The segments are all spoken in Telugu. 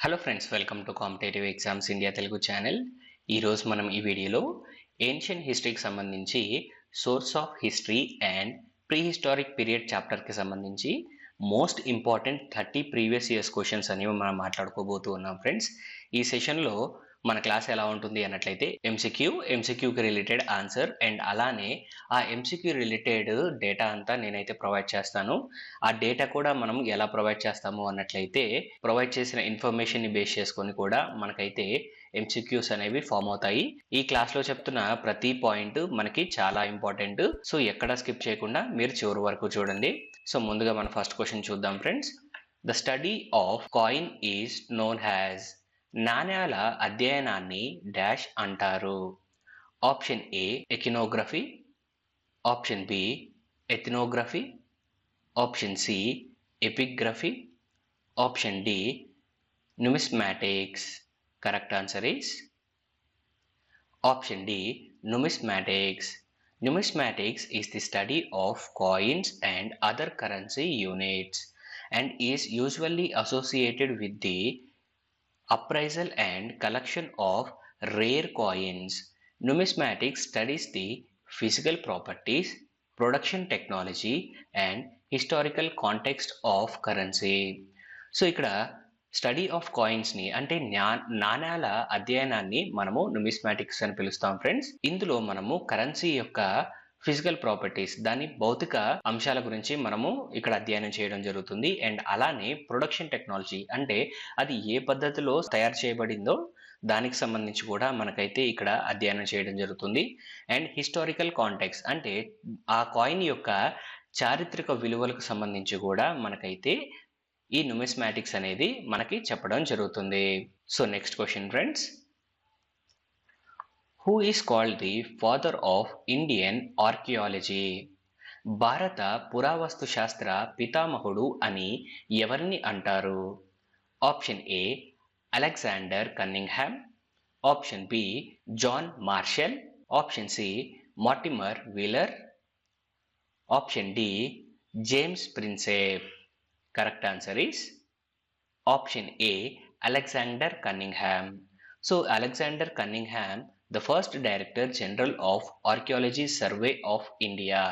Hello friends, welcome to competitive exams India Telugu channel. ఈరోజు మనం ఈ వీడియోలో ఏన్షియన్ హిస్టరీకి సంబంధించి source of history and pre historic period చాప్టర్కి సంబంధించి most important 30 previous years questions అనేవి మనం మాట్లాడుకోబోతూ ఉన్నాం ఫ్రెండ్స్. ఈ సెషన్లో మన క్లాస్ ఎలా ఉంటుంది అన్నట్లయితే ఎంసీక్యూకి రిలేటెడ్ ఆన్సర్ అండ్ అలానే ఆ ఎంసీక్యూ రిలేటెడ్ డేటా అంతా నేనైతే ప్రొవైడ్ చేస్తాను. ఆ డేటా కూడా మనం ఎలా ప్రొవైడ్ చేస్తాము అన్నట్లయితే ప్రొవైడ్ చేసిన ఇన్ఫర్మేషన్ని బేస్ చేసుకొని కూడా మనకైతే ఎంసీక్యూస్ అనేవి ఫామ్ అవుతాయి. ఈ క్లాస్లో చెప్తున్న ప్రతి పాయింట్ మనకి చాలా ఇంపార్టెంట్. సో ఎక్కడ స్కిప్ చేయకుండా మీరు చివరి వరకు చూడండి. సో ముందుగా మన ఫస్ట్ క్వశ్చన్ చూద్దాం friends. The study of coin is known as. నాణ్యాల అధ్యయనాన్ని డాష్ అంటారు. Option A iconography, option B ethnography, option C epigraphy, option D numismatics. Correct answer is option D, numismatics. Numismatics is the study of coins and other currency units and is usually associated with the appraisal and collection of rare coins. Numismatics studies the physical properties, production technology and historical context of currency. So ఇక్కడ స్టడీ ఆఫ్ కాయిన్స్ని అంటే నాణ్యాల అధ్యయనాన్ని మనము న్యూమిస్మాటిక్స్ అని పిలుస్తాం ఫ్రెండ్స్. ఇందులో మనము కరెన్సీ యొక్క ఫిజికల్ ప్రాపర్టీస్, దాని భౌతిక అంశాల గురించి మనము ఇక్కడ అధ్యయనం చేయడం జరుగుతుంది. అండ్ అలానే ప్రొడక్షన్ టెక్నాలజీ అంటే అది ఏ పద్ధతిలో తయారు చేయబడిందో దానికి సంబంధించి కూడా మనకైతే ఇక్కడ అధ్యయనం చేయడం జరుగుతుంది. అండ్ హిస్టారికల్ కాంటెక్స్ట్ అంటే ఆ కాయిన్ యొక్క చారిత్రక విలువలకు సంబంధించి కూడా మనకైతే ఈ న్యూమిస్మాటిక్స్ అనేది మనకి చెప్పడం జరుగుతుంది. So next question friends. Who is called the father of Indian archaeology? భారత పురావస్తు శాస్త్ర పితామహుడు అని ఎవరిని అంటారు? Option A Alexander Cunningham, option B John Marshall, option C Mortimer Wheeler, option D James Prinsep. Correct answer is option A, Alexander Cunningham. So Alexander Cunningham, the first Director General of Archaeology Survey of India.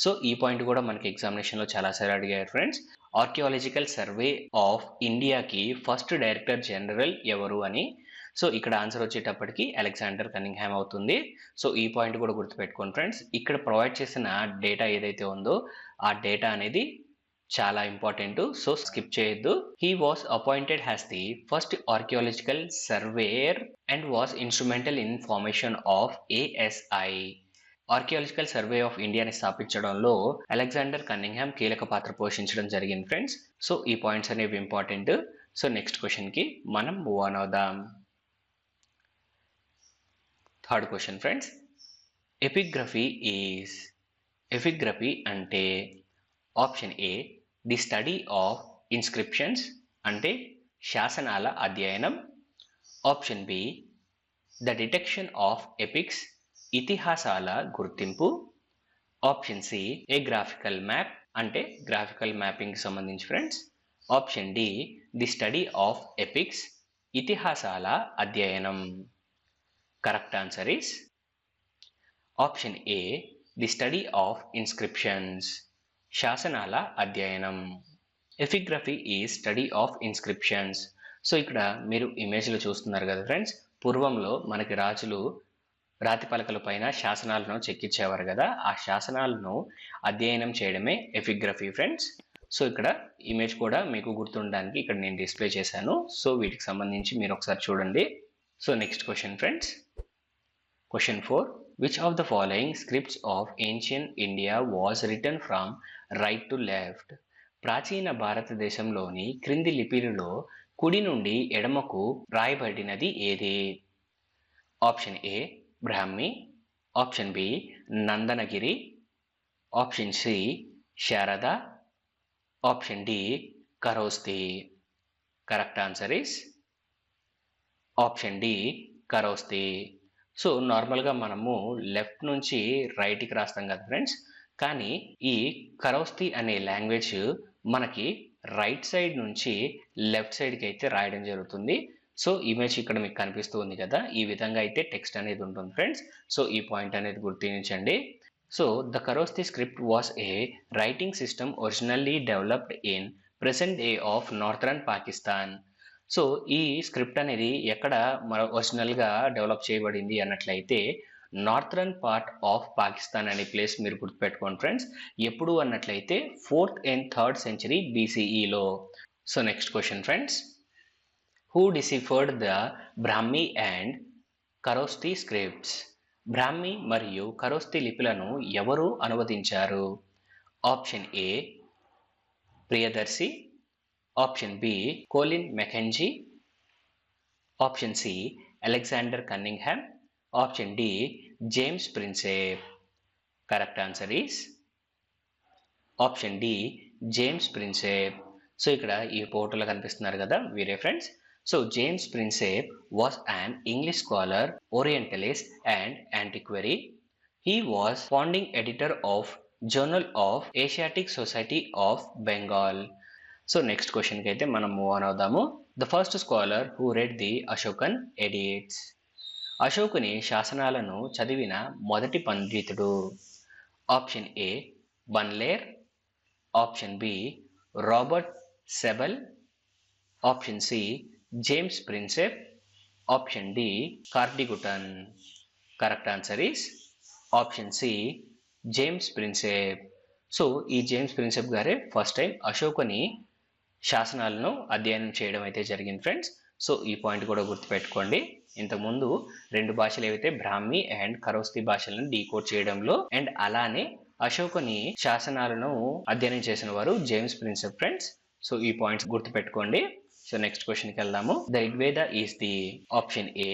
So ఈ పాయింట్ కూడా మనకి ఎగ్జామినేషన్లో చాలాసార్లు అడిగారు ఫ్రెండ్స్. ఆర్కియాలజికల్ సర్వే ఆఫ్ ఇండియాకి ఫస్ట్ డైరెక్టర్ జనరల్ ఎవరు అని. సో ఇక్కడ ఆన్సర్ వచ్చేటప్పటికి అలెగ్జాండర్ కన్నింగ్హామ్ అవుతుంది. సో ఈ పాయింట్ కూడా గుర్తుపెట్టుకోండి ఫ్రెండ్స్. ఇక్కడ ప్రొవైడ్ చేసిన డేటా ఏదైతే ఉందో ఆ డేటా అనేది చాలా ఇంపార్టెంట్. సో స్కిప్ చేయొద్దు. He was appointed as the first archaeological surveyor and was instrumental in formation of ASI. Archaeological survey of ఇండియాని స్థాపించడంలో అలెగ్జాండర్ కన్నింగ్హామ్ కీలక పాత్ర పోషించడం జరిగింది ఫ్రెండ్స్. సో ఈ పాయింట్స్ అనేవి ఇంపార్టెంట్. సో నెక్స్ట్ క్వశ్చన్కి మనం మూవ్ ఆన్ అవుదాం. Third question friends. Epigraphy is. Epigraphy అంటే option A the study of inscriptions అంటే శాసనాల అధ్యయనం, option B the detection of epics ఇతిహాసాల గుర్తింపు, option C a graphical map అంటే గ్రాఫికల్ మ్యాపింగ్కి సంబంధించి friends, option D the study of epics ఇతిహాసాల అధ్యయనం. Correct answer is option A the study of inscriptions, శాసనాల అధ్యయనం. Epigraphy is study of inscriptions. So ఇక్కడ మీరు ఇమేజ్లో చూస్తున్నారు కదా ఫ్రెండ్స్, పూర్వంలో మనకి రాజులు రాతి పలకల పైన శాసనాలను చెక్కించేవారు కదా, ఆ శాసనాలను అధ్యయనం చేయడమే ఎపిగ్రఫీ ఫ్రెండ్స్. సో ఇక్కడ ఇమేజ్ కూడా మీకు గుర్తుండడానికి ఇక్కడ నేను డిస్ప్లే చేశాను. సో వీటికి సంబంధించి మీరు ఒకసారి చూడండి. So next question friends. Question 4. Which of the following scripts of ancient India was written from right to left? ప్రాచీన భారతదేశంలోని క్రింది లిపిలలో కుడి నుండి ఎడమకు రాయబడినది ఏది? Option A Brahmi, option B Nandanagiri, option C Sharada, option D Kharosthi. Correct answer is option D Kharosthi. So నార్మల్గా మనము లెఫ్ట్ నుంచి రైట్కి రాస్తాం కదా ఫ్రెండ్స్, కానీ ఈ ఖరోస్తి అనే లాంగ్వేజ్ మనకి రైట్ సైడ్ నుంచి లెఫ్ట్ సైడ్కి అయితే రాయడం జరుగుతుంది. సో ఇమేజ్ ఇక్కడ మీకు కనిపిస్తూ ఉంది కదా, ఈ విధంగా అయితే టెక్స్ట్ అనేది ఉంటుంది ఫ్రెండ్స్. సో ఈ పాయింట్ అనేది గుర్తించండి. So the Kharosthi script was a writing system originally developed in present day of northern Pakistan. So ఈ స్క్రిప్ట్ అనేది ఎక్కడ ఒరిజినల్గా డెవలప్ చేయబడింది అన్నట్లయితే నార్థరన్ పార్ట్ ఆఫ్ పాకిస్తాన్ అనే ప్లేస్ మీరు గుర్తుపెట్టుకోండి ఫ్రెండ్స్. ఎప్పుడు అన్నట్లయితే 4th and 3rd century BCEలో. So next question friends, who deciphered the Brahmi and Kharosthi scripts? Brahmi మరియు ఖరోస్తి లిపులను ఎవరు అనువదించారు? Option A Priyadarshi, option B Colin Mackenzie, option C Alexander Cunningham, option D James Prinsep. Correct answer is option D James Prinsep. So ఇక్కడ ఈ ఫోటోలో కనిపిస్తున్నారు కదా వీరే friends. So James Prinsep was an English scholar, Orientalist and antiquary. He was founding editor of Journal of Asiatic Society of Bengal. So next క్వశ్చన్కి అయితే మనం మూవ్ ఆన్ అవుదాము. The first scholar who read the Ashokan edicts? అశోకుని శాసనాలను చదివిన మొదటి పండితుడు? Option A Buhler, option B Robert Sewell, option C James Prinsep, option D Codrington. Correct answer is option C James Prinsep. So ఈ జేమ్స్ ప్రిన్సెప్ గారే ఫస్ట్ టైం అశోకుని శాసనాలను అధ్యయనం చేయడం అయితే జరిగింది ఫ్రెండ్స్. సో ఈ పాయింట్ కూడా గుర్తుపెట్టుకోండి. ఇంతకుముందు 2 భాషలు ఏవైతే బ్రాహ్మీ అండ్ ఖరోస్తి భాషలను డీకోడ్ చేయడంలో అండ్ అలానే అశోకుని శాసనాలను అధ్యయనం చేసిన వారు జేమ్స్ ప్రిన్సెప్ ఫ్రెండ్స్. సో ఈ పాయింట్స్ గుర్తుపెట్టుకోండి. సో నెక్స్ట్ క్వశ్చన్కి వెళ్దాము. The Rigveda is the option A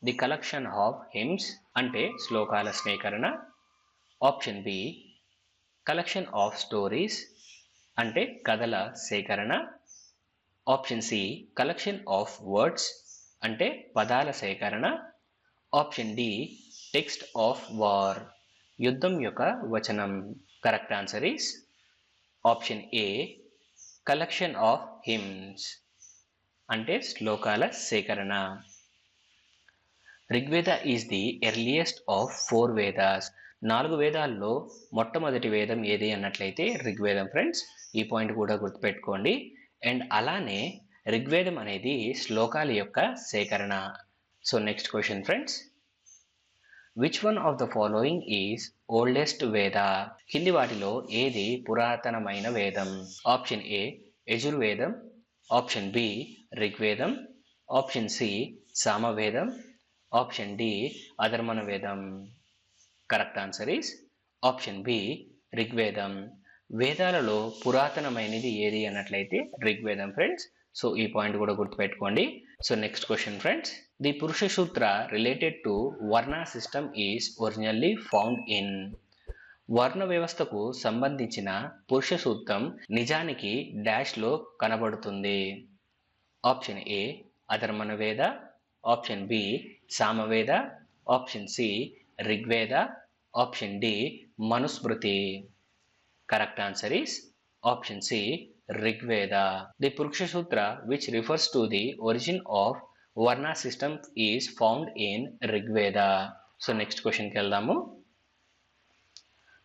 the collection of hymns అంటే శ్లోకాల స్నేకరణ, option B collection of stories అంటే కథల సేకరణ, option C collection of words అంటే పదాల సేకరణ, option D text of war యుద్ధం యొక్క వచనం. Correct answer is option A collection of hymns అంటే శ్లోకాల సేకరణ. Rigveda is the earliest of 4 Vedas. 4 వేదాల్లో మొట్టమొదటి వేదం ఏది అన్నట్లయితే ఋగ్వేదం ఫ్రెండ్స్. ఈ పాయింట్ కూడా గుర్తుపెట్టుకోండి. అండ్ అలానే ఋగ్వేదం అనేది శ్లోకాల యొక్క సేకరణ. So next question friends, which one of the following is oldest Veda? కింది వాటిలో ఏది పురాతనమైన వేదం? ఆప్షన్ ఏ యజుర్వేదం, ఆప్షన్ బి ఋగ్వేదం, ఆప్షన్ సి సామవేదం, ఆప్షన్ డి అధర్వణ వేదం. Correct answer is option B ఋగ్వేదం. వేదాలలో పురాతనమైనది ఏది అన్నట్లయితే ఋగ్వేదం ఫ్రెండ్స్. సో ఈ పాయింట్ కూడా గుర్తుపెట్టుకోండి. So next question friends, the Purusha Sutra related to varna system is originally found in? వర్ణ వ్యవస్థకు సంబంధించిన పురుష సూత్రం నిజానికి డాష్లో కనబడుతుంది. Option A Atharvana Veda, option B Samaveda, option C Rigveda, option D Manusmriti. Correct answer is option C Rigveda. The Purusha Sutra, which refers to the origin of Varna system, is found in Rigveda. So next question ki veldamu.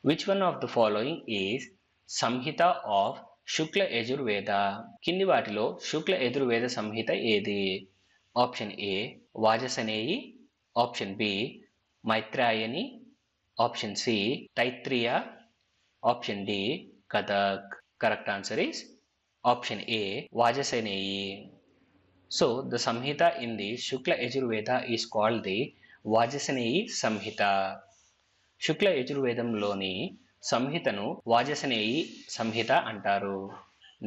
Which one of the following is Samhita of Shukla Yajurveda? కింది వాటిలో శుక్ల యజుర్వేద సంహిత ఏది? Option A Vajasaneyi, option B Maitrayani, option C Taittiriya, option D Kathak. Correct answer is option A Vajasaneyi. So the Samhita in the Shukla Yajurveda is called the Vajasaneyi Samhita. శుక్ల యజుర్వేదంలోని సంహితను వాజసనేయి సంహిత అంటారు.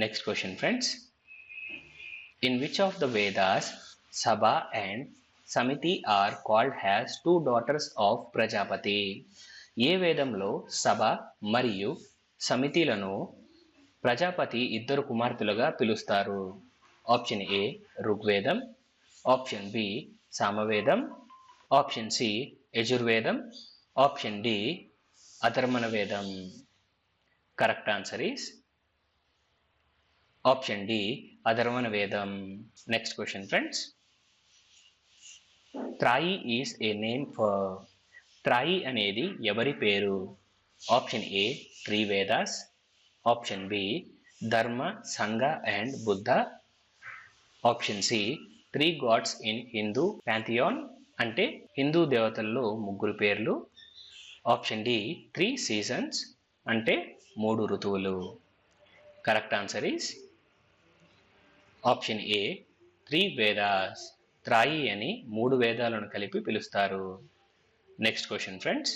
Next question friends, in which of the Vedas sabha and samiti are called has 2 daughters of Prajapati? ఏ వేదంలో సభ మరియు సమితిలను ప్రజాపతి 2 కుమార్తెలుగా పిలుస్తారు? Option A Rigvedam, option B సామవేదం, ఆప్షన్ సి యజుర్వేదం, ఆప్షన్ డి అధర్వణ వేదం. Correct answer is option D అధర్వణ వేదం. Next question friends, Trayi is a name for. Trayi అనేది ఎవరి పేరు? Option A three Vedas, option B Dharma, Sangha and Buddha, option C three gods in Hindu pantheon అంటే హిందూ దేవతల్లో ముగ్గురు పేర్లు, ఆప్షన్ డి త్రీ సీజన్స్ అంటే మూడు ఋతువులు. Correct answer is option A three Vedas. Trayi అని మూడు వేదాలను కలిపి పిలుస్తారు. Next question friends,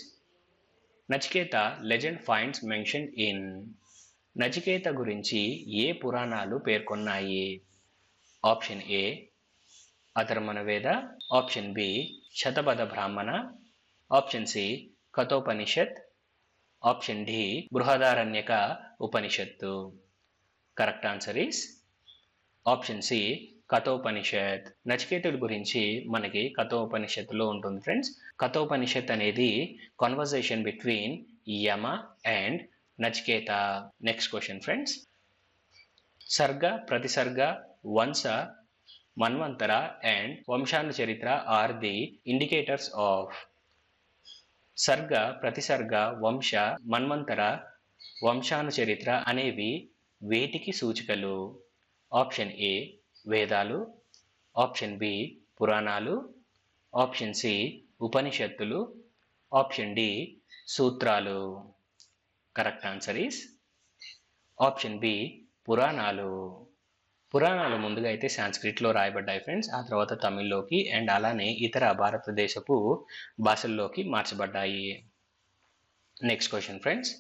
Nachiketa legend finds mention in. Nachiketa గురించి ఏ పురాణాలు పేర్కొన్నాయి? Option A Atharvana Veda, option B Shatapatha Brahmana, option C Kathopanishad, option D Brihadaranyaka Upanishad. Correct answer is option C Kathopanishad. నచికేతుడి గురించి మనకి కఠోపనిషత్తులో ఉంటుంది ఫ్రెండ్స్. కఠోపనిషత్ అనేది conversation between Yama and Nachiketa. Next question friends, Sarga, Pratisarga, Vamsha, Manvantara and Vamshanucharita are the indicators of. Sarga, Pratisarga, Vamsha, మన్వంతర, వంశానుచరిత్ర అనేవి వేటికి సూచికలు? ఆప్షన్ ఏ వేదాలు, ఆప్షన్ బి పురాణాలు, ఆప్షన్ సి ఉపనిషత్తులు, ఆప్షన్ డి సూత్రాలు. Correct answer is option B పురాణాలు. పురాణాలు ముందుగా అయితే సాంస్క్రిట్లో రాయబడ్డాయి ఫ్రెండ్స్, ఆ తర్వాత తమిళ్లోకి అండ్ అలానే ఇతర భారతదేశపు భాషల్లోకి మార్చబడ్డాయి. Next question friends,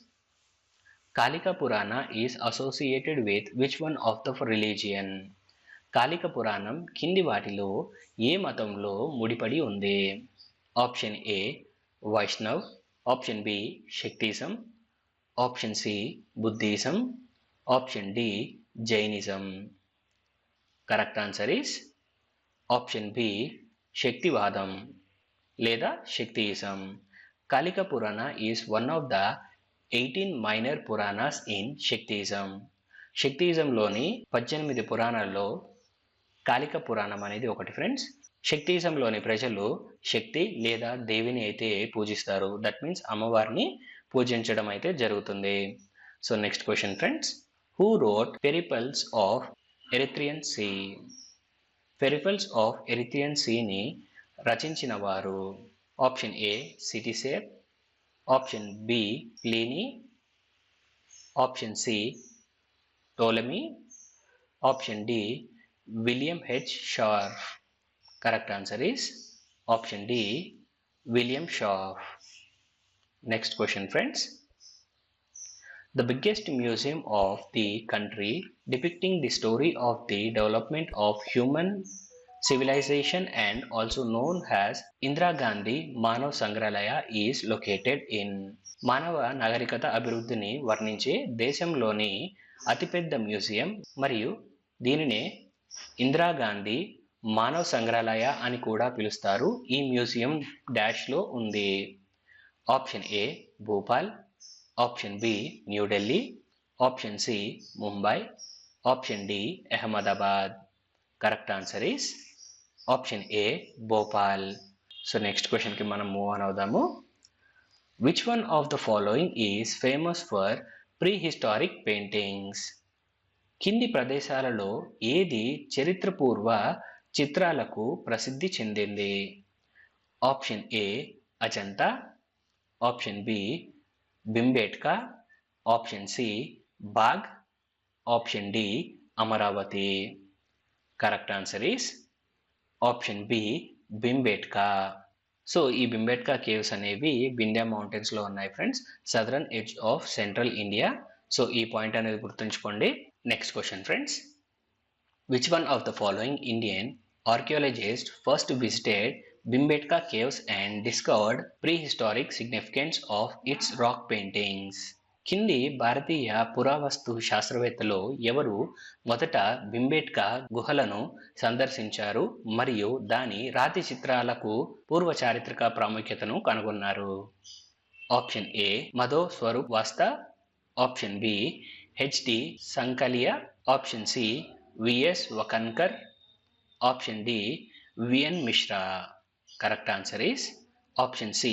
Kalika Purana is associated with which one of the religion. Kalika పురాణం కింది వాటిలో ఏ మతంలో ముడిపడి ఉంది? Option A Vaishnav, option B Shaktism, option C Buddhism, option D Jainism. Correct answer is option B శక్తివాదం లేదా Shaktism. Kalika Purana is one of the 18 minor Puranas in Shaktism. శక్తియిజంలోని 18 పురాణాల్లో కాళిక పురాణం అనేది ఒకటి ఫ్రెండ్స్. శక్తియిజంలోని ప్రజలు శక్తి లేదా దేవిని అయితే పూజిస్తారు. దట్ మీన్స్ అమ్మవారిని పూజించడం అయితే జరుగుతుంది. So next question friends, who wrote Periplus of Erythraean Sea. Periplus of Erythraean సీని రచించిన వారు? Option A Ctesias, option B Pliny, option C Ptolemy, option D William H Schoff. Correct answer is option D William Schoff. Next question friends, the biggest museum of the country depicting the story of the development of human civilization and also known as Indira Gandhi Manav Sangralaya is located in. మానవ నాగరికత అభివృద్ధిని వర్ణించే దేశంలోని అతిపెద్ద మ్యూజియం మరియు దీనినే ఇందిరాగాంధీ మానవ్ సంగ్రహాలయ అని కూడా పిలుస్తారు. ఈ మ్యూజియం డాష్లో ఉంది. Option A Bhopal, option B New Delhi, option C Mumbai, option D Ahmedabad. Correct answer is option A Bhopal. So next క్వశ్చన్కి మనం మూవ్ ఆన్ అవుదాము. Which one of the following is famous for prehistoric paintings. కింది ప్రదేశాలలో ఏది చరిత్రపూర్వ చిత్రాలకు ప్రసిద్ధి చెందింది? Option A Ajanta, option B Bhimbetka, option C Bagh, option D Amaravati. Correct answer is option B Bhimbetka. So ఈ భింబేట్కా కేవ్స్ అనేవి వింధ్యా మౌంటైన్స్లో ఉన్నాయి friends, southern edge of central India. So ఈ పాయింట్ అనేది గుర్తుంచుకోండి. Next question friends, which one of the following Indian archaeologist first visited Bhimbetka caves and discovered prehistoric significance of its rock paintings. కింది భారతీయ పురావస్తు శాస్త్రవేత్తలు ఎవరు మొదట భింబేట్కా గుహలను సందర్శించారు మరియు దాని రాతి చిత్రాలకు పూర్వ చారిత్రక ప్రాముఖ్యతను కనుగొన్నారు? ఆప్షన్ ఏ మధో స్వరూప్ వాస్తా, option B HD Sankalia, option C VS Wakankar, option D VN Mishra. Correct answer is option C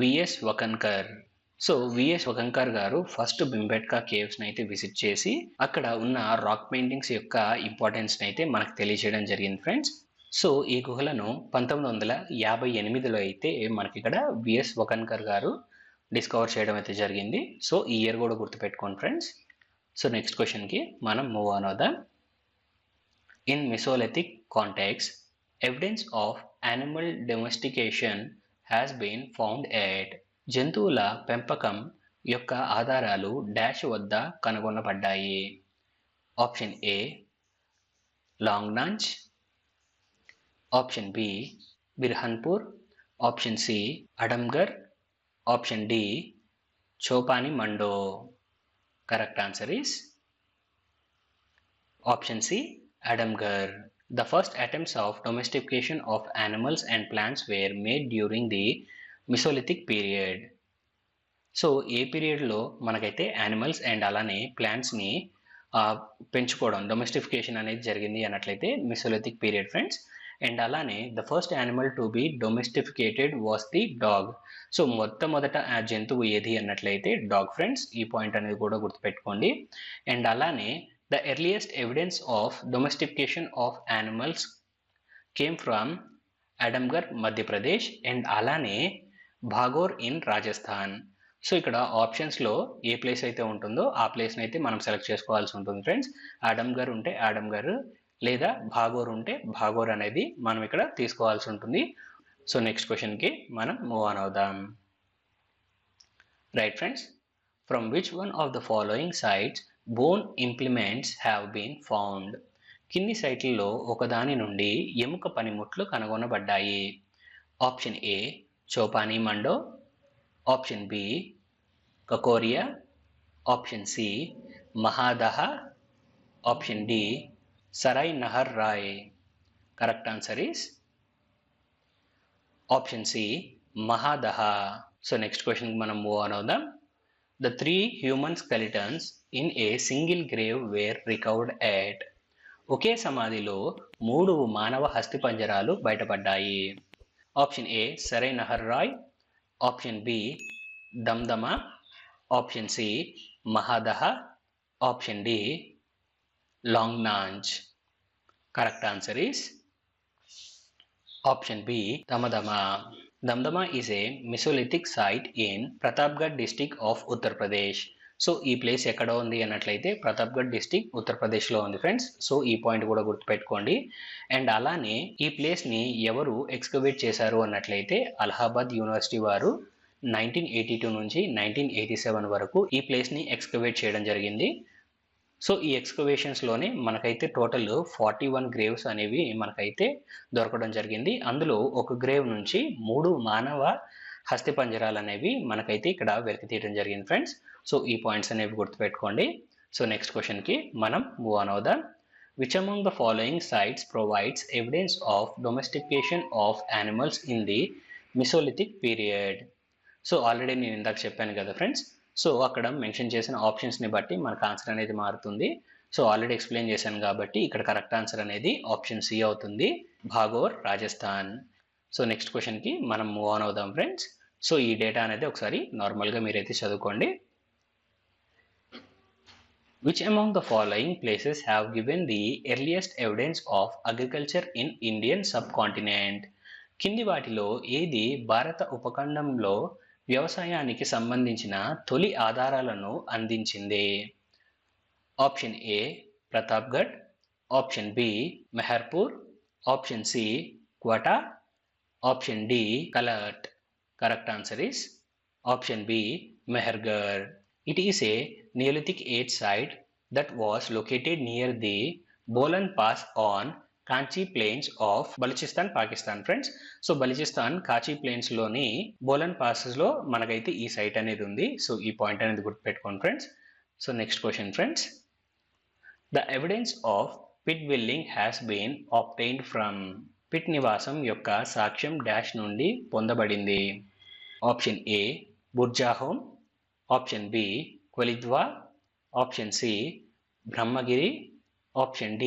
VS Wakankar. So VS Wakankar గారు ఫస్ట్ భింబెట్కా కేవ్స్ని అయితే విజిట్ చేసి అక్కడ ఉన్న రాక్ పెయింటింగ్స్ యొక్క ఇంపార్టెన్స్ని అయితే మనకు తెలియజేయడం జరిగింది ఫ్రెండ్స్. సో ఈ గుహలను 1958లో అయితే మనకి ఇక్కడ విఎస్ వకన్కర్ గారు డిస్కవర్ చేయడం అయితే జరిగింది. సో ఈ ఇయర్ కూడా గుర్తుపెట్టుకోండి ఫ్రెండ్స్. సో నెక్స్ట్ క్వశ్చన్కి మనం మూవ్ ఆన్ అవుదాం. In Mesolithic context, evidence of animal domestication has been found at. జంతువుల పెంపకం యొక్క ఆధారాలు డాష్ వద్ద కనుగొనబడ్డాయి. Option A Langhnaj, option B Birhanpur, option C Adamgarh, option D Chopani Mando. Correct answer is option C Adamgarh. The first attempts of domestication of animals and plants were made during the Mesolithic period. So ఏ పీరియడ్లో మనకైతే యానిమల్స్ అండ్ అలానే ప్లాంట్స్ని పెంచుకోవడం డొమెస్టిఫికేషన్ అనేది జరిగింది అన్నట్లయితే మెసోలిథిక్ పీరియడ్ ఫ్రెండ్స్. అండ్ అలానే the first animal to be domesticated was the dog. So మొట్టమొదట జంతువు ఏది అన్నట్లయితే డాగ్ ఫ్రెండ్స్. ఈ పాయింట్ అనేది కూడా గుర్తుపెట్టుకోండి. అండ్ అలానే the earliest evidence of domestication of animals came from Adamgarh, Madhya Pradesh and అలానే భాగోర్ ఇన్ రాజస్థాన్. సో ఇక్కడ ఆప్షన్స్లో ఏ ప్లేస్ అయితే ఉంటుందో ఆ ప్లేస్ని అయితే మనం సెలెక్ట్ చేసుకోవాల్సి ఉంటుంది ఫ్రెండ్స్. ఆడమ్గర్ ఉంటే ఆడమ్గర్ లేదా భాగోర్ ఉంటే భాగోర్ అనేది మనం ఇక్కడ తీసుకోవాల్సి ఉంటుంది. సో నెక్స్ట్ క్వశ్చన్కి మనం మూవ్ ఆన్ అవుదాం. Right friends, from which one of the following sites bone implements have been found. కింది సైట్లలో ఒకదాని నుండి ఎముక పనిముట్లు కనుగొనబడ్డాయి. Option A Chopani Mando, option B Kakoria, option C Mahadaha, option D Sarai Nahar Rai. Correct answer is option C Mahadaha. So next క్వశ్చన్కి మనం మూవ్ ఆన్ అవుదాం. The 3 human skeletons in a single grave were recovered at. ఒకే సమాధిలో 3 మానవ హస్తిపంజరాలు బయటపడ్డాయి. Option A Sarai Nahar Rai, option B Damdama, option C Mahadaha, option D Langhnaj. Correct answer is option B Damdama. Damdama is a Mesolithic site in Pratapgarh district of Uttar Pradesh. So ఈ ప్లేస్ ఎక్కడ ఉంది అన్నట్లయితే ప్రతాప్గఢ్ డిస్టిక్ ఉత్తరప్రదేశ్లో ఉంది ఫ్రెండ్స్. సో ఈ పాయింట్ కూడా గుర్తుపెట్టుకోండి. అండ్ అలానే ఈ ప్లేస్ని ఎవరు ఎక్స్కవేట్ చేశారు అన్నట్లయితే అలహాబాద్ యూనివర్సిటీ వారు 1982 నుంచి 1987 వరకు ఈ ప్లేస్ని ఎక్స్కవేట్ చేయడం జరిగింది. సో ఈ ఎక్స్కవేషన్స్లోనే మనకైతే టోటల్ 41 గ్రేవ్స్ అనేవి మనకైతే దొరకడం జరిగింది. అందులో ఒక గ్రేవ్ నుంచి 3 మానవ హస్తిపంజరాలు అనేవి మనకైతే ఇక్కడ వెలికి తీయడం జరిగింది ఫ్రెండ్స్. సో ఈ పాయింట్స్ అనేవి గుర్తుపెట్టుకోండి. సో నెక్స్ట్ క్వశ్చన్కి మనం మూవ్ ఆన్ అవుదాం. Which among the following sites provides evidence of domestication of animals in the Mesolithic period. So already నేను ఇందాక చెప్పాను కదా ఫ్రెండ్స్. సో అక్కడ మెన్షన్ చేసిన ఆప్షన్స్ని బట్టి మనకు ఆన్సర్ అనేది మారుతుంది. సో ఆల్రెడీ ఎక్స్ప్లెయిన్ చేశాను కాబట్టి ఇక్కడ కరెక్ట్ ఆన్సర్ అనేది ఆప్షన్ సి అవుతుంది, భాగోర్ రాజస్థాన్. సో నెక్స్ట్ క్వశ్చన్కి మనం మూవ్ ఆన్ అవుదాం ఫ్రెండ్స్. సో ఈ డేటా అనేది ఒకసారి నార్మల్గా మీరైతే చదువుకోండి. Which among the following places have given the earliest evidence of agriculture in Indian sub continent. కింది వాటిలో ఏది భారత ఉపఖండంలో వ్యవసాయానికి సంబంధించిన తొలి ఆధారాలను అందించింది. Option A Pratapgarh, option B Meharpur, option C Quetta, option D Kalat. Correct answer is option B Mehrgarh. It is a Neolithic age site that was located near the Bolan Pass on Kachhi plains of Baluchistan Pakistan friends. So Baluchistan Kachhi ప్లేన్స్లోని బోలన్ పాసెస్లో మనకైతే ఈ సైట్ అనేది ఉంది. సో ఈ పాయింట్ అనేది గుర్తుపెట్టుకోండి friends. So next question friends. The evidence of pit dwelling has been obtained from. Pit నివాసం యొక్క సాక్ష్యం డాష్ నుండి పొందబడింది. Option A Burzahom, option B Koldihwa, option C Brahmagiri, Option D,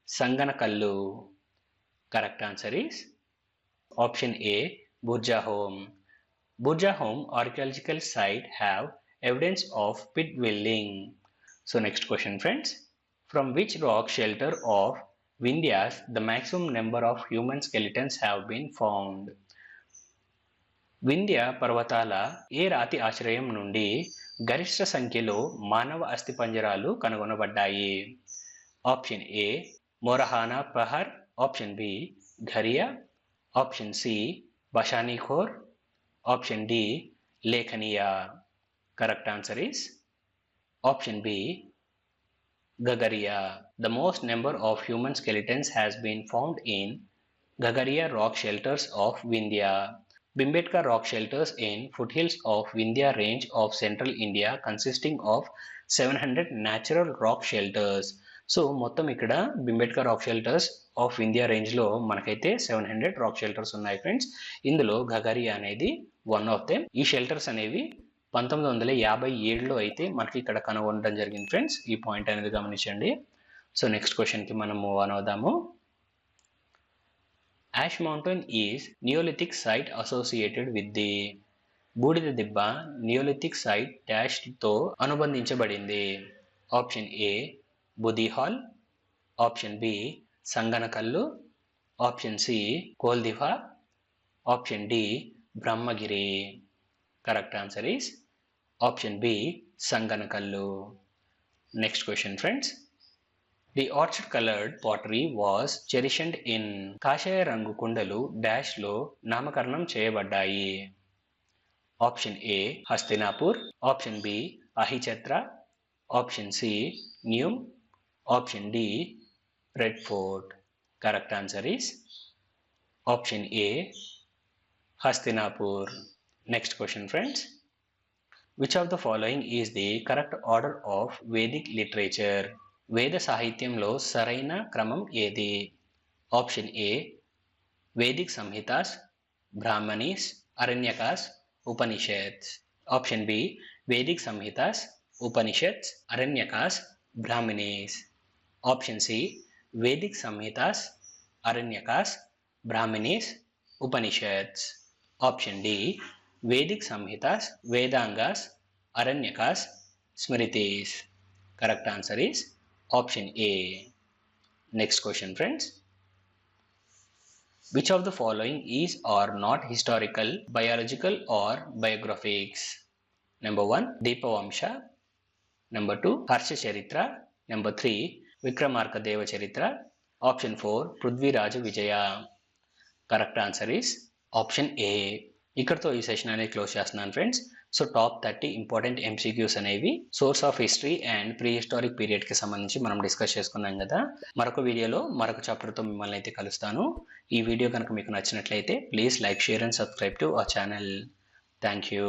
Sanganakallu. Correct answer is option A, Burjahom. Burjahom archaeological site have evidence of pit dwelling. So next question friends. From which rock shelter of Vindhyas the maximum number of human skeletons have been found? Vindhya పర్వతాల ఏ రాతి ఆశ్రయం నుండి గరిష్ట సంఖ్యలో మానవ అస్థిపంజరాలు కనుగొనబడ్డాయి? Option A Morhana Pahar, option B Ghagharia, option C Baghaikhor, option D Lekhahia. Correct answer is option B Gagaria. The most number of human skeletons has been found in Gagaria rock shelters of Vindhya. Bhimbetka rock shelters in foothills of Vindhya range of central India consisting of 700 natural rock shelters. So మొత్తం ఇక్కడ బింబేట్కా రాక్ షెల్టర్స్ ఆఫ్ ఇండియా రేంజ్లో మనకైతే 700 రాక్ షెల్టర్స్ ఉన్నాయి ఫ్రెండ్స్. ఇందులో గగరియా అనేది వన్ ఆఫ్ దెమ్. ఈ షెల్టర్స్ అనేవి 1957లో అయితే మనకి ఇక్కడ కనుగొనడం జరిగింది ఫ్రెండ్స్. ఈ పాయింట్ అనేది గమనించండి. సో నెక్స్ట్ క్వశ్చన్కి మనం మూవ్ ఆన్ అవుదాము. Ash mountain is neolithic site associated with the. బూడిద దిబ్బ నియోలిథిక్ సైట్ డాష్తో అనుబంధించబడింది. Option A Budihal, option B Sanganakallu, option C Koldihwa, option D Brahmagiri. Correct answer is option B Sanganakallu. Next question friends. The ochre coloured pottery was christened in. కాషాయ రంగు కుండలు డాష్లో నామకరణం చేయబడ్డాయి. Option A Hastinapur, option B Ahichhatra, option C Noh, option D red fort. Correct answer is option A Hastinapur. Next question friends. Which of the following is the correct order of Vedic literature? వేద సాహిత్యంలో సరైన క్రమం ఏది? Option A Vedic Samhitas, Brahmanas, Aranyakas, Upanishads. Option B Vedic Samhitas, Upanishads, Aranyakas, Brahmanas. Option C Vedic Samhitas, Aranyakas, Brahmanas, Upanishads. Option D Vedic Samhitas, Vedangas, Aranyakas, Smritis. Correct answer is option A. Next question friends. Which of the following is are not historical, biological are బయోగ్రఫిక్స్? Number 1 Dipavamsa, number 2 Harsha Charita, number 3 Vikramarka Deva Charita, option 4 Prithviraja Vijaya. Correct answer is option A. ఇక్కడతో ఈ సెషన్ అనేది క్లోజ్ చేస్తున్నాను friends. So top 30 important MCQs అనేవి source of history and pre historic పీరియడ్కి సంబంధించి మనం డిస్కస్ చేసుకున్నాం కదా. మరొక వీడియోలో మరొక చాప్టర్తో మిమ్మల్ని అయితే కలుస్తాను. ఈ వీడియో కనుక మీకు నచ్చినట్లయితే please like, share and subscribe to our channel. Thank you.